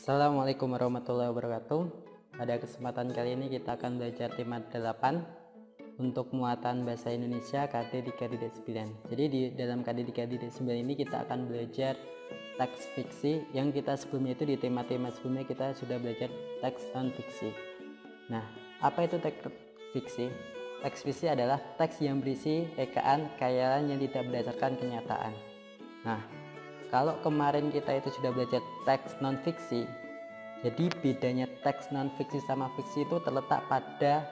Assalamualaikum warahmatullahi wabarakatuh. Pada kesempatan kali ini kita akan belajar tema 8 untuk muatan bahasa Indonesia KD 3-9. Jadi di dalam KD 3-9 ini kita akan belajar teks fiksi yang kita sebelumnya itu di tema-tema sebelumnya kita sudah belajar teks non fiksi. Nah, apa itu teks fiksi? Teks fiksi adalah teks yang berisi rekaan khayalan yang tidak berdasarkan kenyataan. Nah, kalau kemarin kita itu sudah belajar teks non fiksi, jadi bedanya teks non fiksi sama fiksi itu terletak pada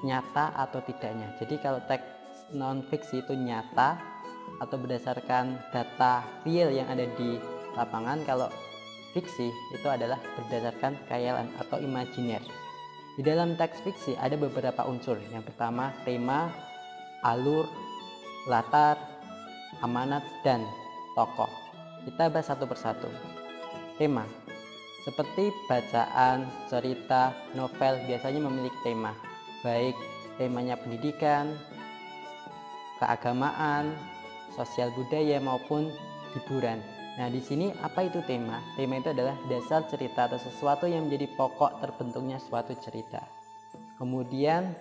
nyata atau tidaknya. Jadi kalau teks non fiksi itu nyata atau berdasarkan data real yang ada di lapangan, kalau fiksi itu adalah berdasarkan khayalan atau imajiner. Di dalam teks fiksi ada beberapa unsur. Yang pertama tema, alur, latar, amanat, dan tokoh. Kita bahas satu persatu. Tema, seperti bacaan, cerita, novel biasanya memiliki tema, baik temanya pendidikan, keagamaan, sosial budaya maupun hiburan. Nah, di sini apa itu tema? Tema itu adalah dasar cerita atau sesuatu yang menjadi pokok terbentuknya suatu cerita. Kemudian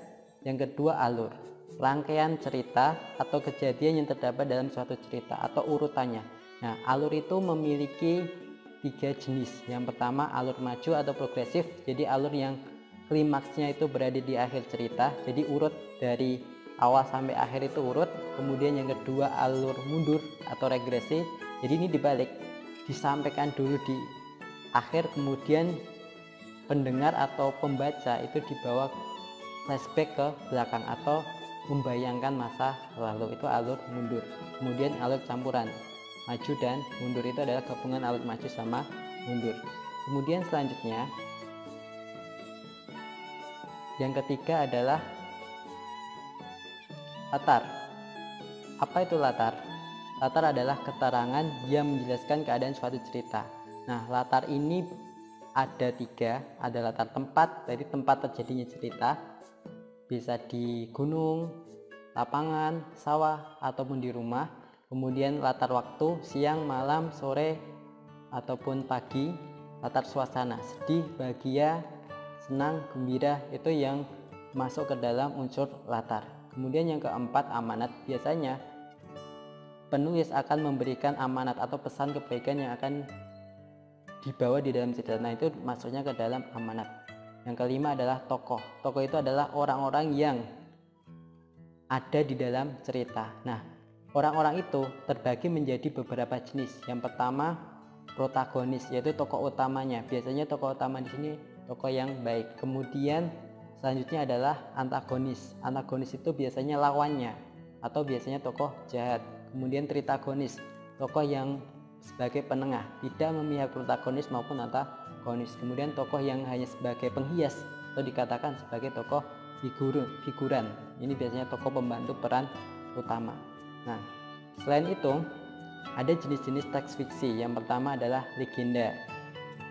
yang kedua alur, rangkaian cerita atau kejadian yang terdapat dalam suatu cerita atau urutannya. Nah, alur itu memiliki 3 jenis. Yang pertama alur maju atau progresif, jadi alur yang klimaksnya itu berada di akhir cerita, jadi urut dari awal sampai akhir itu urut. Kemudian yang kedua alur mundur atau regresi, jadi ini dibalik, disampaikan dulu di akhir, kemudian pendengar atau pembaca itu dibawa flashback ke belakang atau membayangkan masa lalu, itu alur mundur. Kemudian alur campuran, maju dan mundur, itu adalah gabungan alur maju sama mundur. Kemudian selanjutnya yang ketiga adalah latar. Apa itu latar? Latar adalah keterangan yang menjelaskan keadaan suatu cerita. Nah, latar ini ada 3, ada latar tempat, dari tempat terjadinya cerita, bisa di gunung, lapangan, sawah, ataupun di rumah. Kemudian latar waktu, siang, malam, sore, ataupun pagi. Latar suasana, sedih, bahagia, senang, gembira, itu yang masuk ke dalam unsur latar. Kemudian yang keempat amanat, biasanya penulis akan memberikan amanat atau pesan kebaikan yang akan dibawa di dalam cerita. Nah, itu masuknya ke dalam amanat. Yang kelima adalah tokoh. Tokoh itu adalah orang-orang yang ada di dalam cerita. Nah, orang-orang itu terbagi menjadi beberapa jenis. Yang pertama protagonis, yaitu tokoh utamanya. Biasanya tokoh utama di sini tokoh yang baik. Kemudian selanjutnya adalah antagonis. Antagonis itu biasanya lawannya atau biasanya tokoh jahat. Kemudian tritagonis, tokoh yang sebagai penengah, tidak memihak protagonis maupun antagonis. Kemudian tokoh yang hanya sebagai penghias atau dikatakan sebagai tokoh figuran. Ini biasanya tokoh pembantu peran utama. Nah, selain itu ada jenis-jenis teks fiksi. Yang pertama adalah legenda.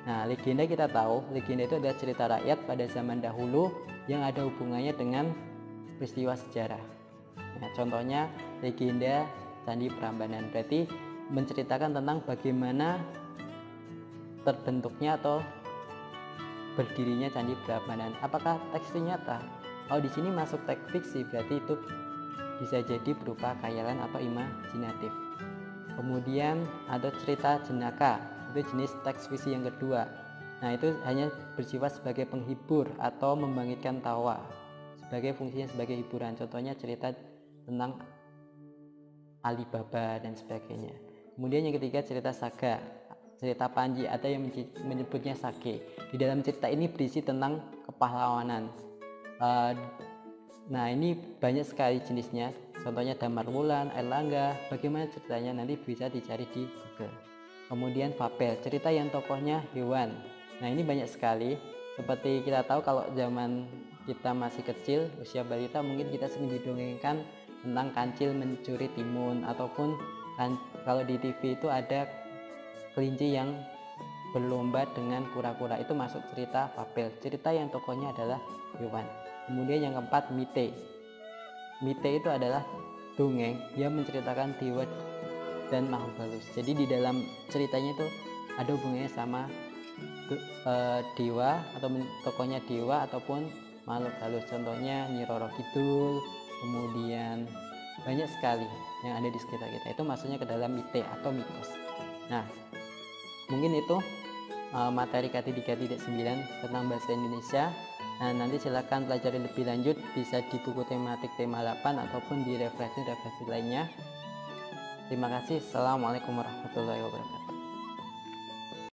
Nah, legenda kita tahu, legenda itu adalah cerita rakyat pada zaman dahulu yang ada hubungannya dengan peristiwa sejarah. Nah, contohnya legenda Candi Prambanan, berarti menceritakan tentang bagaimana terbentuknya atau berdirinya Candi Prambanan. Apakah teks itu nyata? Kalau di sini masuk teks fiksi, berarti itu bisa jadi berupa khayalan atau imajinatif. Kemudian ada cerita jenaka, itu jenis teks fiksi yang kedua. Nah, itu hanya bersifat sebagai penghibur atau membangkitkan tawa, sebagai fungsinya sebagai hiburan. Contohnya cerita tentang Alibaba dan sebagainya. Kemudian yang ketiga cerita saga, cerita Panji atau yang menyebutnya sake. Di dalam cerita ini berisi tentang kepahlawanan. Nah, ini banyak sekali jenisnya. Contohnya Damar Wulan, Airlangga. Bagaimana ceritanya nanti bisa dicari di Google. Kemudian fabel, cerita yang tokohnya hewan. Nah, ini banyak sekali. Seperti kita tahu kalau zaman kita masih kecil, usia balita, mungkin kita sering didongengkan tentang kancil mencuri timun, ataupun kalau di TV itu ada kelinci yang berlomba dengan kura-kura, itu masuk cerita fabel, cerita yang tokohnya adalah hewan. Kemudian yang keempat mite. Mite itu adalah dongeng yang menceritakan dewa dan makhluk halus. Jadi di dalam ceritanya itu ada hubungannya sama dewa atau tokohnya dewa ataupun makhluk halus, contohnya Nyi Roro Kidul, kemudian banyak sekali yang ada di sekitar kita, itu masuknya ke dalam mite atau mitos. Nah, mungkin itu materi K3 3.9 tentang bahasa Indonesia. Nah, nanti silakan pelajari lebih lanjut, bisa di buku tematik tema 8 ataupun di referensi lainnya. Terima kasih. Assalamualaikum warahmatullahi wabarakatuh.